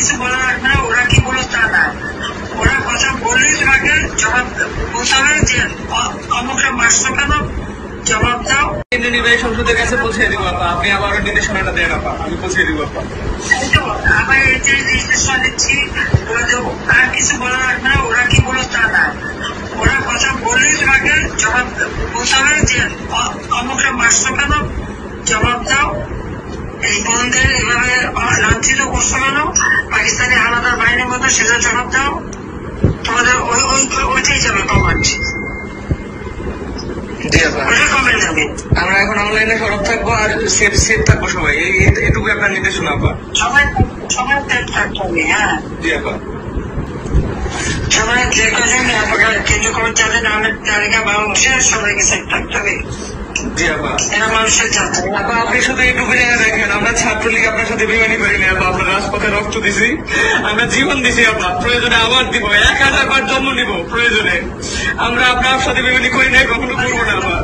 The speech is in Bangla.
কিছু বলা লাগবে না, ওরা কি বলো তা না, ওরা কথা বললেই তোমাকে জবাব বলতে হবে যে অমুকটা মারছো কেন, জবাব দাও। নির্বাহী সংসদের কাছে পৌঁছে দিব আপা, আপনি আবারও নির্দেশনাটা দেন আপা, আমি পৌঁছে দিব আপা। আবার এই যে নির্দেশনা দিচ্ছি, আর কিছু বলা লাগবে না, ওরা কি বলো তা না, ওরা কথা বললেই তোমাকে জবাব বলতে হবে যে অমুকটা মারছো কেন, জবাব দাও। এই বোনদের এভাবে লাঞ্ছিত করছো কেন, পাকিস্তানি আলাদা বাহিনীর মতো, সেটা জবাব দাও। তোমাদের ওইটাই যাবে কমান্ড, আমরা এখন অনলাইনে সরব থাকবো আর সেফ থাকবো সবাই, এটুকু আপনার নির্দেশনা আপা। সবাই সেফ থাকতে হবে। হ্যাঁ জি আপা, সবাই যে কজন কেন্দ্রীয় কর্মচারী নামের তালিকা বাংলাদেশের সবাইকে সেফ থাকতে হবে। জি আপা, এরা মানুষের যাত্রা। আপা আপনি শুধু এইটুকু জায়গায় দেখেন, আমরা ছাত্রলীগ আপনার সাথে বেমানি করিনি আপা, আমরা রাজপথে রক্ত দিছি, আমরা জীবন দিছি আপা, প্রয়োজনে আবার দিব, 1000 বার জন্ম নিব প্রয়োজনে, আমরা আপনার সাথে বেমানি করি নাই, কখনো করবো না আপা।